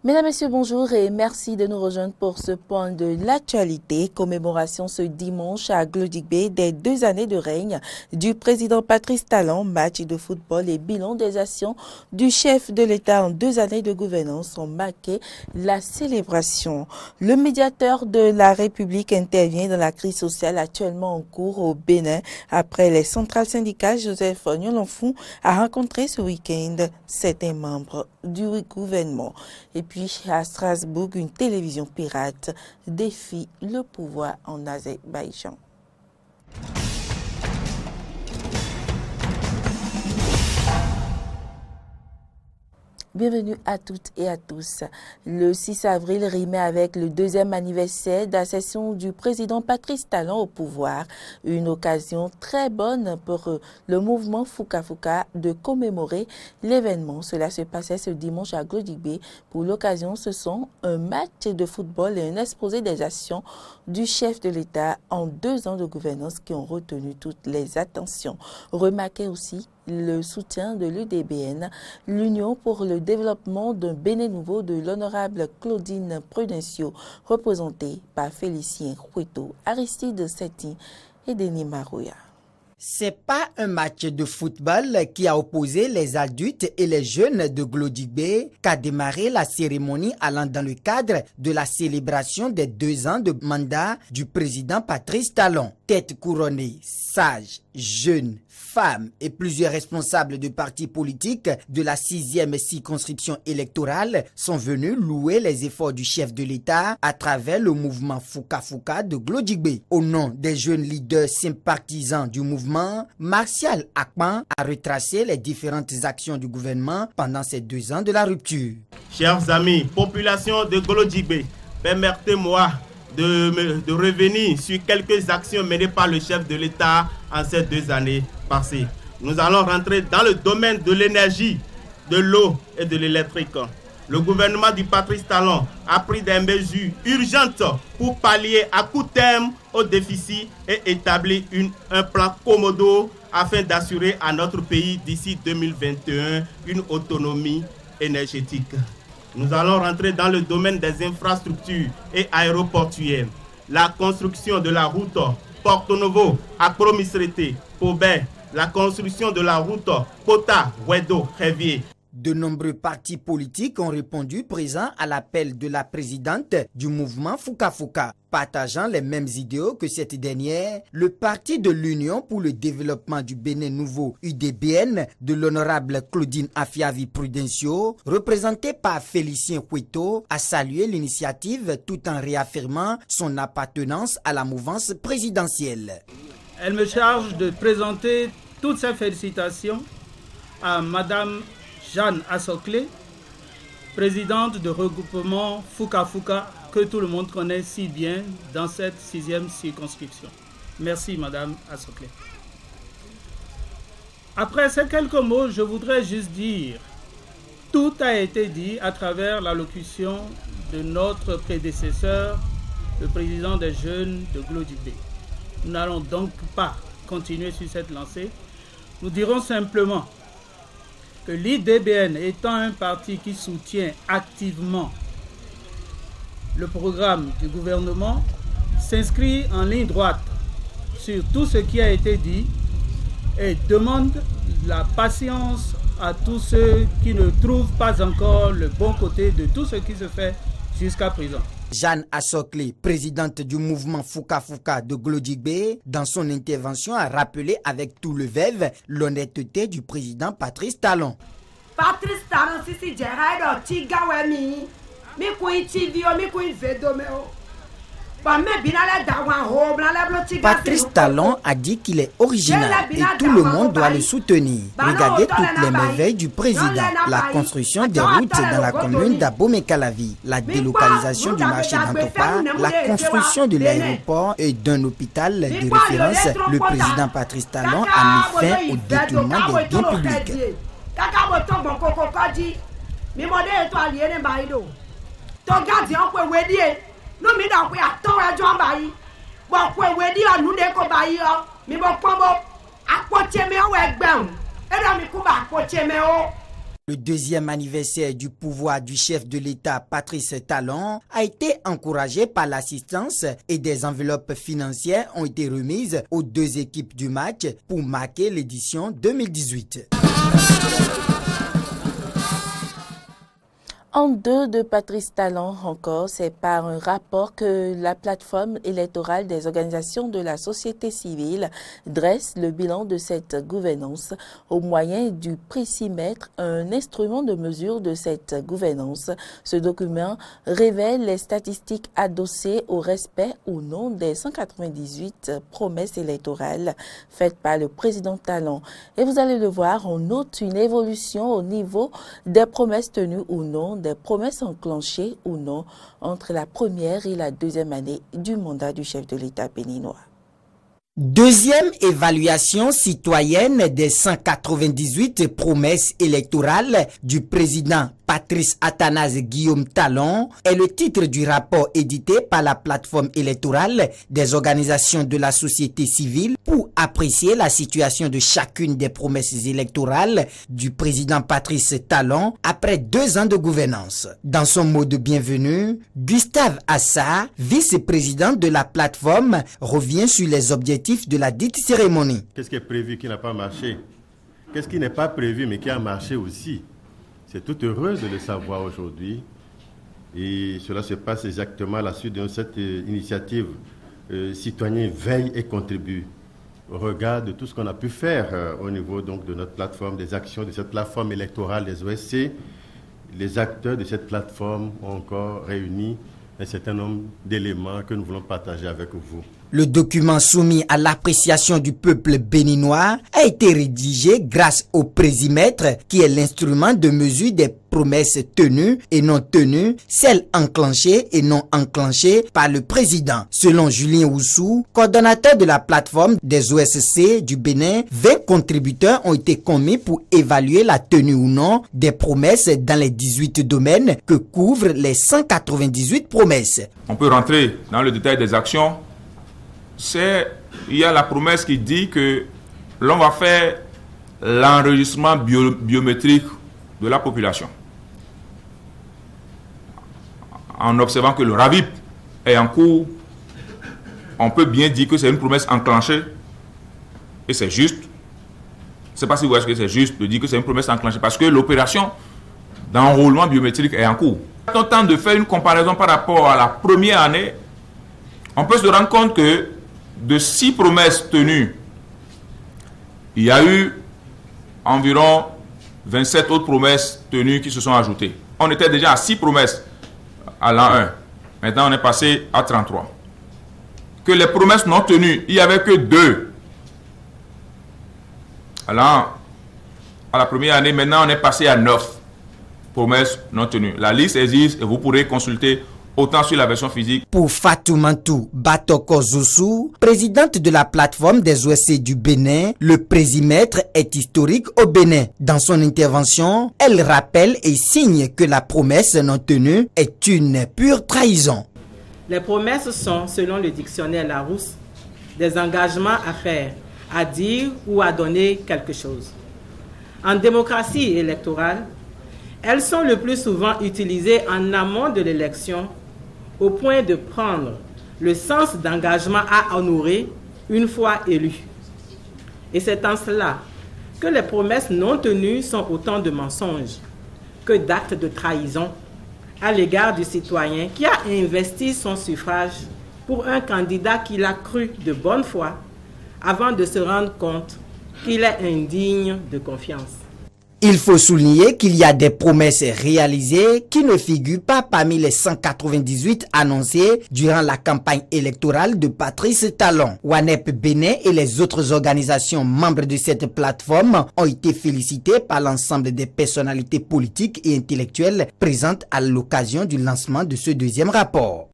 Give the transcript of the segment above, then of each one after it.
Mesdames, Messieurs, bonjour et merci de nous rejoindre pour ce point de l'actualité. Commémoration ce dimanche à Glodjigbe des 2 années de règne du président Patrice Talon, match de football et bilan des actions du chef de l'État en 2 années de gouvernance ont marqué la célébration. Le médiateur de la République intervient dans la crise sociale actuellement en cours au Bénin après les centrales syndicales. Joseph Nyolonfou a rencontré ce week-end certains membres du gouvernement. Et puis à Strasbourg, une télévision pirate défie le pouvoir en Azerbaïdjan. Bienvenue à toutes et à tous. Le 6 avril rimait avec le 2e anniversaire d'accession du président Patrice Talon au pouvoir. Une occasion très bonne pour le mouvement Fouka Fouka de commémorer l'événement. Cela se passait ce dimanche à Glodjigbe. Pour l'occasion, ce sont un match de football et un exposé des actions du chef de l'État en 2 ans de gouvernance qui ont retenu toutes les attentions. Remarquez aussi le soutien de l'UDBN, l'Union pour le développement d'un Bénin nouveau de l'honorable Claudine Prudencio, représentée par Félicien Koueto, Aristide Setti et Denis Marouya. C'est pas un match de football qui a opposé les adultes et les jeunes de Glodjigbe qu'a démarré la cérémonie allant dans le cadre de la célébration des 2 ans de mandat du président Patrice Talon. Tête couronnée, sages, jeunes, femmes et plusieurs responsables de partis politiques de la 6e circonscription électorale sont venus louer les efforts du chef de l'État à travers le mouvement Fouka Fouka de Glodjigbe. Au nom des jeunes leaders sympathisants du mouvement, Martial Akpan a retracé les différentes actions du gouvernement pendant ces 2 ans de la rupture. Chers amis, population de Glodjigbe, permettez-moi de revenir sur quelques actions menées par le chef de l'État en ces 2 années passées. Nous allons rentrer dans le domaine de l'énergie, de l'eau et de l'électrique. Le gouvernement du Patrice Talon a pris des mesures urgentes pour pallier à court terme au déficit et établir un plan commodo afin d'assurer à notre pays d'ici 2021 une autonomie énergétique. Nous allons rentrer dans le domaine des infrastructures et aéroportuaires. La construction de la route Porto Novo à Promisrete, Pobert, la construction de la route Kota-Wedo-Révier. De nombreux partis politiques ont répondu présents à l'appel de la présidente du mouvement Fouka Fouka. Partageant les mêmes idéaux que cette dernière, le parti de l'Union pour le développement du Bénin nouveau, UDBN, de l'honorable Claudine Afiavi Prudencio, représenté par Félicien Koueto, a salué l'initiative tout en réaffirmant son appartenance à la mouvance présidentielle. Elle me charge de présenter toutes ses félicitations à Madame Jeanne Asokle, présidente de regroupement Fouka Fouka, que tout le monde connaît si bien dans cette 6e circonscription. Merci Madame Asokle. Après ces quelques mots, je voudrais juste dire, tout a été dit à travers l'allocution de notre prédécesseur, le président des jeunes de Glodjigbe. Nous n'allons donc pas continuer sur cette lancée. Nous dirons simplement que l'IDBN étant un parti qui soutient activement le programme du gouvernement, s'inscrit en ligne droite sur tout ce qui a été dit et demande la patience à tous ceux qui ne trouvent pas encore le bon côté de tout ce qui se fait jusqu'à présent. Jeanne Asokle, présidente du mouvement Fouka Fouka de Glodjigbe, dans son intervention a rappelé avec tout le verve l'honnêteté du président Patrice Talon. Patrice Talon, si Gérard Tigawemi, mi kui TV, mi kui Vedomeo. Patrice Talon a dit qu'il est original et tout le monde doit le soutenir. Regardez toutes les merveilles du président. La construction des routes dans la commune d'Abomey-Calavi, la délocalisation du marché d'Antopa, la construction de l'aéroport et d'un hôpital de référence. Le président Patrice Talon a mis fin au détournement des biens publics. No mi da kwe aton ejo bayi bo kwe we di onu de ko bayi o mi bo pon bo apoche me o egbeun e do mi ku ba apoche me o Le deuxième anniversaire du pouvoir du chef de l'État Patrice Talon a été encouragé par l'assistance et des enveloppes financières ont été remises aux deux équipes du match pour marquer l'édition 2018. En deux de Patrice Talon encore, c'est par un rapport que la plateforme électorale des organisations de la société civile dresse le bilan de cette gouvernance au moyen du précimètre, un instrument de mesure de cette gouvernance. Ce document révèle les statistiques adossées au respect ou non des 198 promesses électorales faites par le président Talon. Et vous allez le voir, on note une évolution au niveau des promesses tenues ou non, des promesses enclenchées ou non entre la première et la deuxième année du mandat du chef de l'État béninois. Deuxième évaluation citoyenne des 198 promesses électorales du président Patrice Athanase Guillaume Talon est le titre du rapport édité par la plateforme électorale des organisations de la société civile pour apprécier la situation de chacune des promesses électorales du président Patrice Talon après 2 ans de gouvernance. Dans son mot de bienvenue, Gustave Assar, vice-président de la plateforme, revient sur les objectifs de la dite cérémonie. Qu'est-ce qui est prévu qui n'a pas marché? Qu'est-ce qui n'est pas prévu mais qui a marché aussi? C'est tout heureux de le savoir aujourd'hui. Et cela se passe exactement à la suite de cette initiative citoyen veille et contribue au regard de tout ce qu'on a pu faire au niveau donc, de notre plateforme, des actions de cette plateforme électorale des OSC. Les acteurs de cette plateforme ont encore réuni un certain nombre d'éléments que nous voulons partager avec vous. Le document soumis à l'appréciation du peuple béninois a été rédigé grâce au présimètre qui est l'instrument de mesure des promesses tenues et non tenues, celles enclenchées et non enclenchées par le président. Selon Julien Oussou, coordonnateur de la plateforme des OSC du Bénin, 20 contributeurs ont été commis pour évaluer la tenue ou non des promesses dans les 18 domaines que couvrent les 198 promesses. On peut rentrer dans le détail des actions. Il y a la promesse qui dit que l'on va faire l'enregistrement biométrique de la population. En observant que le RAVIP est en cours, on peut bien dire que c'est une promesse enclenchée et c'est juste. Je ne sais pas si vous voyez que c'est juste de dire que c'est une promesse enclenchée parce que l'opération d'enrôlement biométrique est en cours. En temps de faire une comparaison par rapport à la première année, on peut se rendre compte que de 6 promesses tenues, il y a eu environ 27 autres promesses tenues qui se sont ajoutées. On était déjà à 6 promesses à l'an 1. Maintenant, on est passé à 33. Que les promesses non tenues, il n'y avait que 2. À la première année, maintenant, on est passé à 9 promesses non tenues. La liste existe et vous pourrez consulter autant sur la version physique. Pour Fatoumantou Batoko Zoussou, présidente de la plateforme des OSC du Bénin, le présimètre est historique au Bénin. Dans son intervention, elle rappelle et signe que la promesse non tenue est une pure trahison. Les promesses sont, selon le dictionnaire Larousse, des engagements à faire, à dire ou à donner quelque chose. En démocratie électorale, elles sont le plus souvent utilisées en amont de l'élection au point de prendre le sens d'engagement à honorer une fois élu. Et c'est en cela que les promesses non tenues sont autant de mensonges que d'actes de trahison à l'égard du citoyen qui a investi son suffrage pour un candidat qu'il a cru de bonne foi avant de se rendre compte qu'il est indigne de confiance. Il faut souligner qu'il y a des promesses réalisées qui ne figurent pas parmi les 198 annoncées durant la campagne électorale de Patrice Talon. WANEP Bénin et les autres organisations membres de cette plateforme ont été félicitées par l'ensemble des personnalités politiques et intellectuelles présentes à l'occasion du lancement de ce deuxième rapport.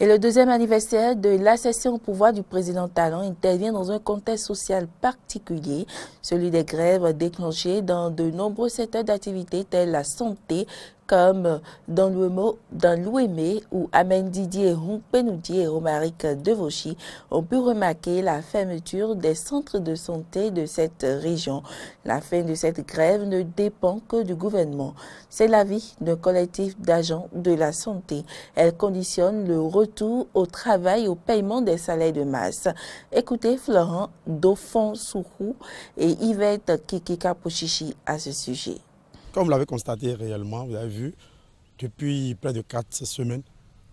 Et le deuxième anniversaire de l'accession au pouvoir du président Talon intervient dans un contexte social particulier, celui des grèves déclenchées dans de nombreux secteurs d'activité tels la santé, comme dans l'Ouémé où Amen Didier, Rompenoudi et Romaric Devauchy ont pu remarquer la fermeture des centres de santé de cette région. La fin de cette grève ne dépend que du gouvernement. C'est l'avis d'un collectif d'agents de la santé. Elle conditionne le retour au travail au paiement des salaires de masse. Écoutez Florent Dauphin-Sourou et Yvette Kikika-Pochichi à ce sujet. Comme vous l'avez constaté réellement, vous avez vu, depuis près de 4 semaines,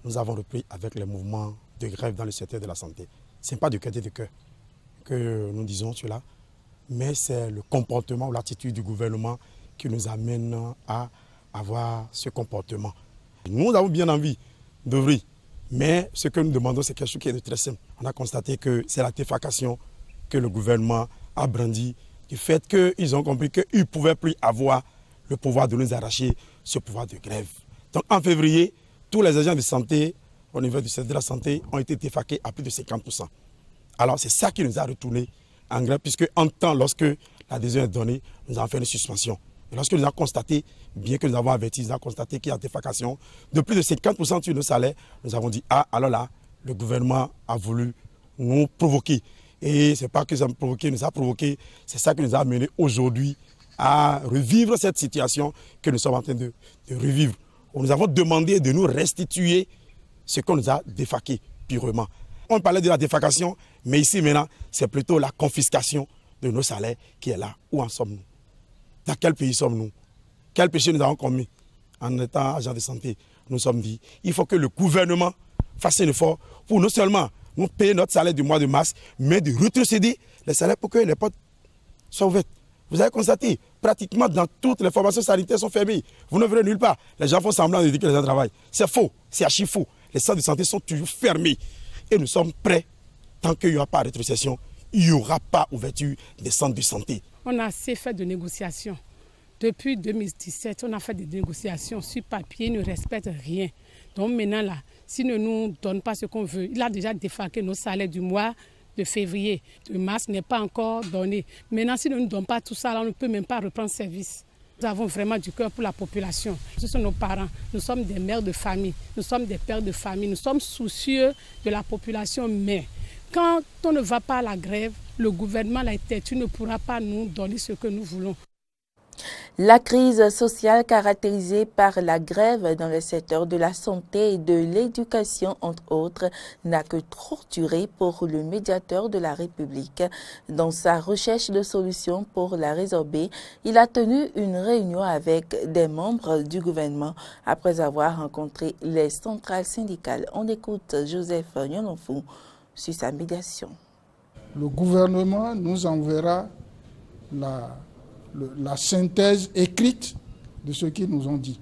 nous avons repris avec les mouvements de grève dans le secteur de la santé. Ce n'est pas du côté de cœur que nous disons cela, mais c'est le comportement ou l'attitude du gouvernement qui nous amène à avoir ce comportement. Nous avons bien envie d'ouvrir, mais ce que nous demandons, c'est quelque chose qui est de très simple. On a constaté que c'est la défalcation que le gouvernement a brandi, du fait qu'ils ont compris qu'ils ne pouvaient plus avoir le pouvoir de nous arracher ce pouvoir de grève. Donc en février, tous les agents de santé au niveau du secteur de la santé ont été défalqués à plus de 50%. Alors c'est ça qui nous a retourné en grève, puisque en temps, lorsque la décision est donnée, nous avons fait une suspension. Et lorsque nous avons constaté, bien que nous avons averti, nous avons constaté qu'il y a défalcation de plus de 50% sur nos salaires, nous avons dit, ah, alors là, le gouvernement a voulu nous provoquer. Et ce n'est pas que ça nous a provoqué, c'est ça qui nous a amené aujourd'hui à revivre cette situation que nous sommes en train de revivre. Nous avons demandé de nous restituer ce qu'on nous a défalqué purement. On parlait de la défalcation, mais ici maintenant, c'est plutôt la confiscation de nos salaires qui est là. Où en sommes-nous? Dans quel pays sommes-nous? Quel péché nous avons commis en étant agent de santé? Nous sommes dit, il faut que le gouvernement fasse un effort pour non seulement nous payer notre salaire du mois de mars, mais de retrocéder les salaires pour que les portes soient ouvertes. Vous avez constaté, pratiquement dans toutes les formations sanitaires sont fermées. Vous ne verrez nulle part. Les gens font semblant de dire que les gens travaillent. C'est faux, c'est archi faux. Les centres de santé sont toujours fermés. Et nous sommes prêts. Tant qu'il n'y aura pas de rétrocession, il n'y aura pas ouverture des centres de santé. On a assez fait de négociations. Depuis 2017, on a fait des négociations sur papier, ils ne respectent rien. Donc maintenant, là, s'ils ne nous donnent pas ce qu'on veut, il a déjà défalqué nos salaires du mois de février. De mars n'est pas encore donné. Maintenant, s'ils ne nous donnent pas tout ça, là, on ne peut même pas reprendre service. Nous avons vraiment du cœur pour la population. Ce sont nos parents. Nous sommes des mères de famille. Nous sommes des pères de famille. Nous sommes soucieux de la population. Mais quand on ne va pas à la grève, le gouvernement, la tête, ne pourra pas nous donner ce que nous voulons. La crise sociale caractérisée par la grève dans le secteur de la santé et de l'éducation, entre autres, n'a que trop duré pour le médiateur de la République. Dans sa recherche de solutions pour la résorber, il a tenu une réunion avec des membres du gouvernement après avoir rencontré les centrales syndicales. On écoute Joseph Nyononfou sur sa médiation. Le gouvernement nous enverra la synthèse écrite de ce qu'ils nous ont dit.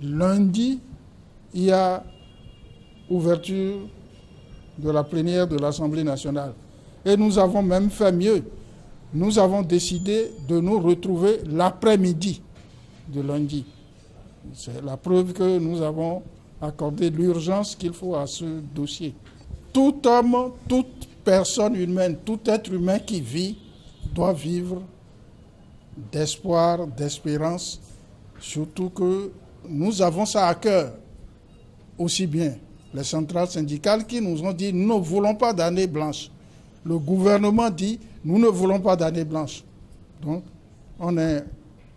Lundi, il y a ouverture de la plénière de l'Assemblée nationale. Et nous avons même fait mieux. Nous avons décidé de nous retrouver l'après-midi de lundi. C'est la preuve que nous avons accordé l'urgence qu'il faut à ce dossier. Tout homme, toute personne humaine, tout être humain qui vit doit vivre d'espoir, d'espérance, surtout que nous avons ça à cœur, aussi bien les centrales syndicales qui nous ont dit « nous ne voulons pas d'année blanche ». Le gouvernement dit « nous ne voulons pas d'année blanche ». Donc, on est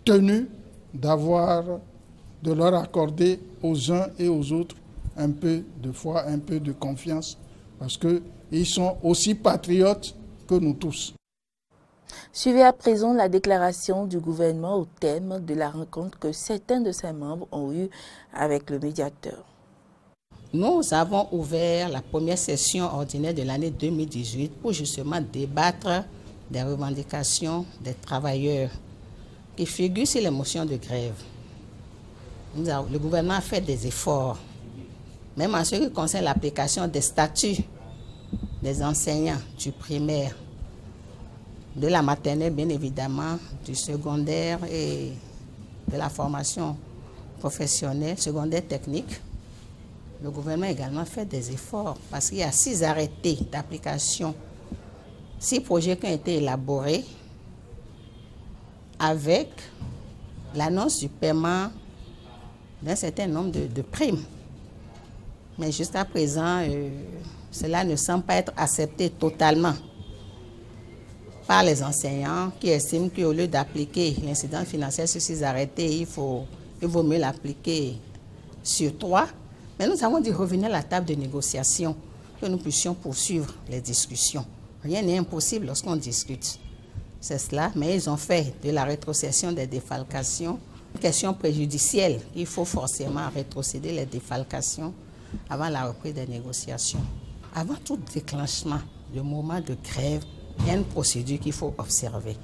tenu de leur accorder aux uns et aux autres un peu de foi, un peu de confiance, parce qu'ils sont aussi patriotes que nous tous. Suivez à présent la déclaration du gouvernement au thème de la rencontre que certains de ses membres ont eue avec le médiateur. Nous avons ouvert la première session ordinaire de l'année 2018 pour justement débattre des revendications des travailleurs qui figurent sur les motions de grève. Le gouvernement a fait des efforts, même en ce qui concerne l'application des statuts des enseignants du primaire, de la maternelle bien évidemment, du secondaire et de la formation professionnelle, secondaire technique. Le gouvernement a également fait des efforts parce qu'il y a 6 arrêtés d'application, 6 projets qui ont été élaborés avec l'annonce du paiement d'un certain nombre de primes. Mais jusqu'à présent, cela ne semble pas être accepté totalement par les enseignants qui estiment qu'au lieu d'appliquer l'incidence financière sur 6 arrêtés, il vaut mieux l'appliquer sur 3. Mais nous avons dit revenir à la table de négociation, que nous puissions poursuivre les discussions. Rien n'est impossible lorsqu'on discute. C'est cela, mais ils ont fait de la rétrocession des défalcations une question préjudicielle. Il faut forcément rétrocéder les défalcations avant la reprise des négociations. Avant tout déclenchement du moment de grève, il y a une procédure qu'il faut observer.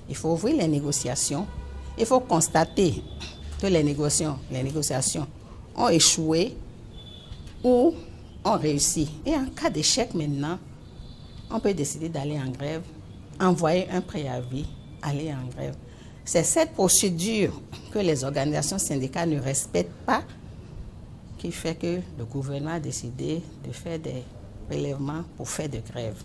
Il faut ouvrir les négociations. Il faut constater que les négociations ont échoué ou ont réussi. Et en cas d'échec maintenant, on peut décider d'aller en grève, envoyer un préavis, aller en grève. C'est cette procédure que les organisations syndicales ne respectent pas qui fait que le gouvernement a décidé de faire des prélèvements pour faire de grève.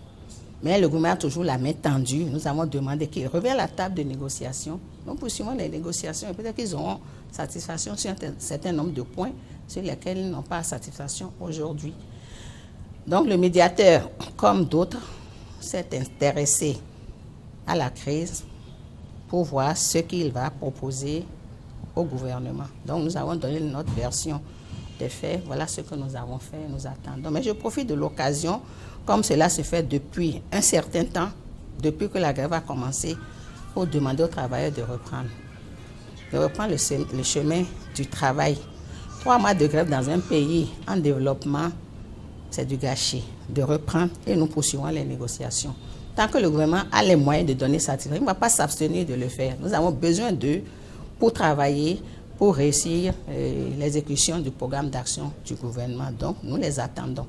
Mais le gouvernement a toujours la main tendue. Nous avons demandé qu'il revienne à la table de négociation. Nous poursuivons les négociations et peut-être qu'ils auront satisfaction sur un certain nombre de points sur lesquels ils n'ont pas satisfaction aujourd'hui. Donc le médiateur, comme d'autres, s'est intéressé à la crise pour voir ce qu'il va proposer au gouvernement. Donc nous avons donné notre version des faits. Voilà ce que nous avons fait, nous attendons. Mais je profite de l'occasion, comme cela se fait depuis un certain temps, depuis que la grève a commencé, pour demander aux travailleurs de reprendre le chemin du travail. 3 mois de grève dans un pays en développement, c'est du gâchis. De reprendre et nous poursuivons les négociations. Tant que le gouvernement a les moyens de donner satisfaction, il ne va pas s'abstenir de le faire. Nous avons besoin d'eux pour travailler, pour réussir l'exécution du programme d'action du gouvernement. Donc, nous les attendons.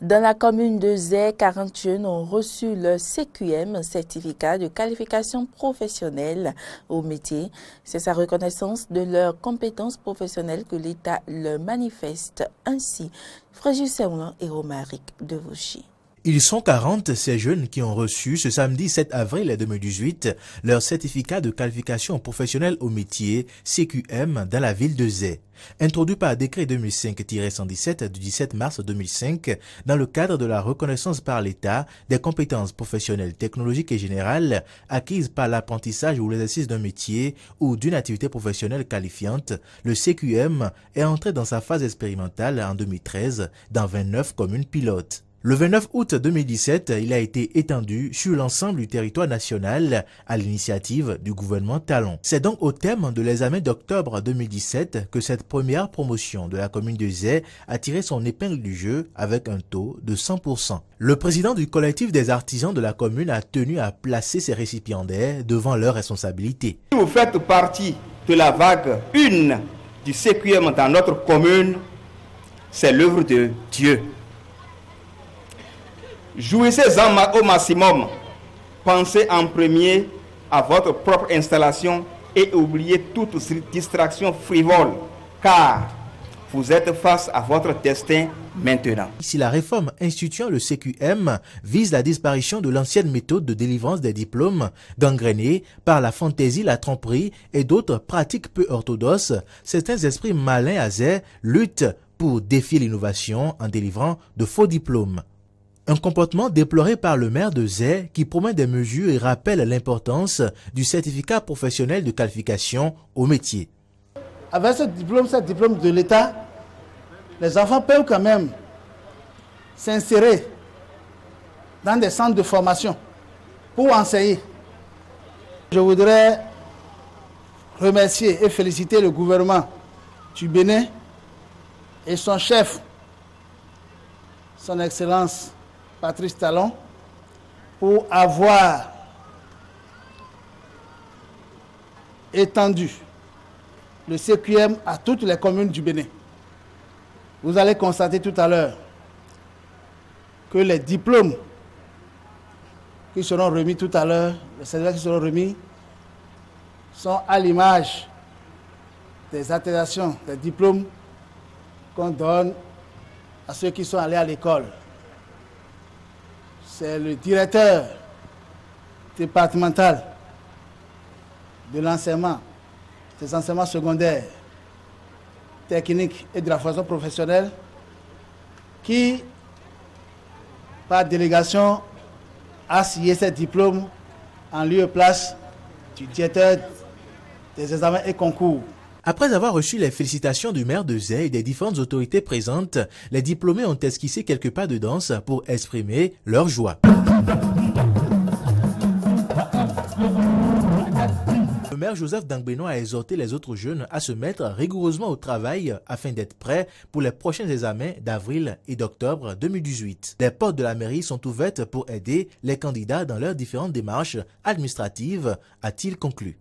Dans la commune de Zé, 40 jeunes ont reçu le CQM, certificat de qualification professionnelle au métier. C'est sa reconnaissance de leurs compétences professionnelles que l'État le manifeste ainsi. Fréjus Saoulan et Romaric de Vauchy. Ils sont 40, ces jeunes qui ont reçu ce samedi 7 avril 2018 leur certificat de qualification professionnelle au métier CQM dans la ville de Zé. Introduit par décret 2005-117 du 17 mars 2005 dans le cadre de la reconnaissance par l'État des compétences professionnelles technologiques et générales acquises par l'apprentissage ou l'exercice d'un métier ou d'une activité professionnelle qualifiante, le CQM est entré dans sa phase expérimentale en 2013 dans 29 communes pilotes. Le 29 août 2017, il a été étendu sur l'ensemble du territoire national à l'initiative du gouvernement Talon. C'est donc au terme de l'examen d'octobre 2017 que cette première promotion de la commune de Zé a tiré son épingle du jeu avec un taux de 100%. Le président du collectif des artisans de la commune a tenu à placer ses récipiendaires devant leurs responsabilités. Si vous faites partie de la vague 1 du CQM dans notre commune, c'est l'œuvre de Dieu. Jouissez-en au maximum. Pensez en premier à votre propre installation et oubliez toute distraction frivole, car vous êtes face à votre destin maintenant. Si la réforme instituant le CQM vise la disparition de l'ancienne méthode de délivrance des diplômes, gangrénée par la fantaisie, la tromperie et d'autres pratiques peu orthodoxes, certains esprits malins à Zé luttent pour défier l'innovation en délivrant de faux diplômes. Un comportement déploré par le maire de Zé qui promet des mesures et rappelle l'importance du certificat professionnel de qualification au métier. Avec ce diplôme de l'État, les enfants peuvent quand même s'insérer dans des centres de formation pour enseigner. Je voudrais remercier et féliciter le gouvernement du Bénin et son chef, son Excellence Patrice Talon, pour avoir étendu le CQM à toutes les communes du Bénin. Vous allez constater tout à l'heure que les diplômes qui seront remis tout à l'heure, les certificats qui seront remis, sont à l'image des attestations, des diplômes qu'on donne à ceux qui sont allés à l'école. C'est le directeur départemental de l'enseignement, des enseignements secondaires, technique et de la formation professionnelle qui, par délégation, a signé ses diplômes en lieu et place du directeur des examens et concours. Après avoir reçu les félicitations du maire de Zé et des différentes autorités présentes, les diplômés ont esquissé quelques pas de danse pour exprimer leur joie. Le maire Joseph Dangbeno a exhorté les autres jeunes à se mettre rigoureusement au travail afin d'être prêts pour les prochains examens d'avril et d'octobre 2018. Les portes de la mairie sont ouvertes pour aider les candidats dans leurs différentes démarches administratives, a-t-il conclu.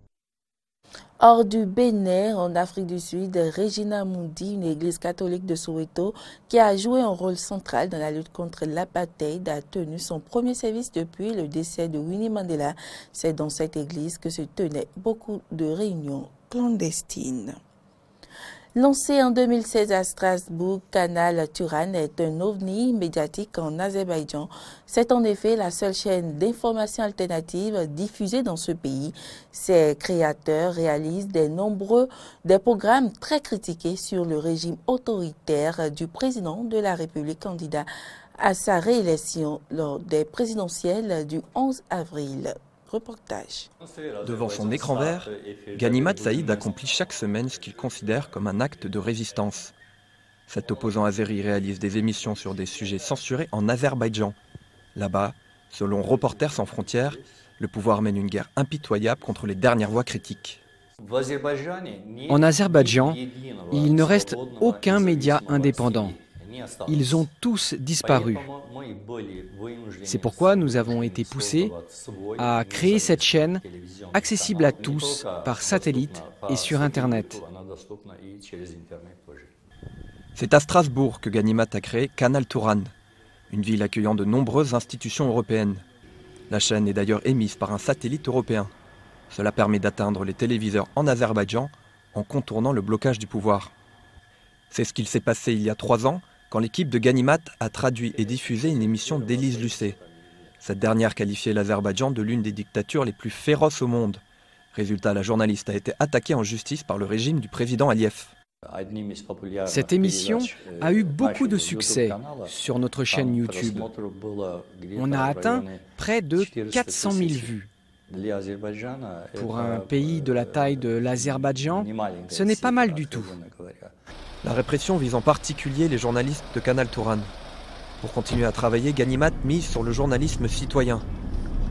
Hors du Bénin, en Afrique du Sud, Regina Mundi, une église catholique de Soweto, qui a joué un rôle central dans la lutte contre l'apartheid, a tenu son premier service depuis le décès de Winnie Mandela. C'est dans cette église que se tenaient beaucoup de réunions clandestines. Lancé en 2016 à Strasbourg, Canal Turan est un ovni médiatique en Azerbaïdjan. C'est en effet la seule chaîne d'information alternative diffusée dans ce pays. Ses créateurs réalisent des programmes très critiqués sur le régime autoritaire du président de la République candidat à sa réélection lors des présidentielles du 11 avril. Reportage. Devant son écran vert, Ganimat Saïd accomplit chaque semaine ce qu'il considère comme un acte de résistance. Cet opposant azéri réalise des émissions sur des sujets censurés en Azerbaïdjan. Là-bas, selon Reporters sans frontières, le pouvoir mène une guerre impitoyable contre les dernières voix critiques. En Azerbaïdjan, il ne reste aucun média indépendant. Ils ont tous disparu. C'est pourquoi nous avons été poussés à créer cette chaîne accessible à tous par satellite et sur Internet. C'est à Strasbourg que Ganimat a créé Canal Turan, une ville accueillant de nombreuses institutions européennes. La chaîne est d'ailleurs émise par un satellite européen. Cela permet d'atteindre les téléviseurs en Azerbaïdjan en contournant le blocage du pouvoir. C'est ce qu'il s'est passé il y a 3 ans, quand l'équipe de Ganimat a traduit et diffusé une émission d'Élise Lucet. Cette dernière qualifiait l'Azerbaïdjan de l'une des dictatures les plus féroces au monde. Résultat, la journaliste a été attaquée en justice par le régime du président Aliyev. Cette émission a eu beaucoup de succès sur notre chaîne YouTube. On a atteint près de 400 000 vues. Pour un pays de la taille de l'Azerbaïdjan, ce n'est pas mal du tout. La répression vise en particulier les journalistes de Canal Turan. Pour continuer à travailler, Ganimat mise sur le journalisme citoyen.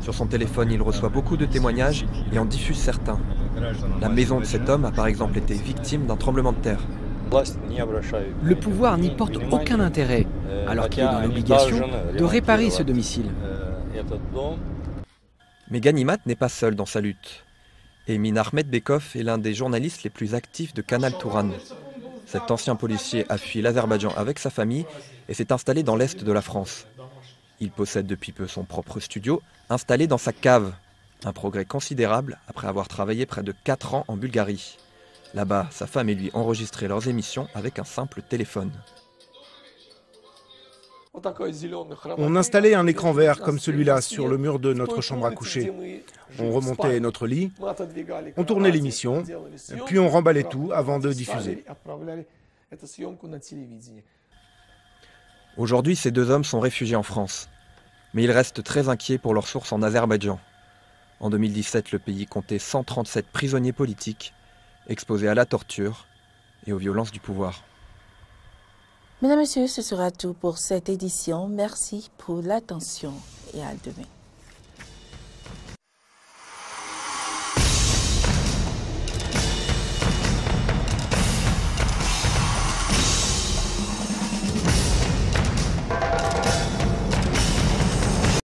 Sur son téléphone, il reçoit beaucoup de témoignages et en diffuse certains. La maison de cet homme a par exemple été victime d'un tremblement de terre. Le pouvoir n'y porte aucun intérêt, alors qu'il est dans l'obligation de réparer ce domicile. Mais Ganimat n'est pas seul dans sa lutte. Emin Ahmedbekov est l'un des journalistes les plus actifs de Canal Turan. Cet ancien policier a fui l'Azerbaïdjan avec sa famille et s'est installé dans l'est de la France. Il possède depuis peu son propre studio, installé dans sa cave. Un progrès considérable après avoir travaillé près de 4 ans en Bulgarie. Là-bas, sa femme et lui enregistraient leurs émissions avec un simple téléphone. On installait un écran vert comme celui-là sur le mur de notre chambre à coucher. On remontait notre lit, on tournait l'émission, puis on remballait tout avant de diffuser. Aujourd'hui, ces 2 hommes sont réfugiés en France. Mais ils restent très inquiets pour leurs sources en Azerbaïdjan. En 2017, le pays comptait 137 prisonniers politiques, exposés à la torture et aux violences du pouvoir. Mesdames et messieurs, ce sera tout pour cette édition. Merci pour l'attention et à demain.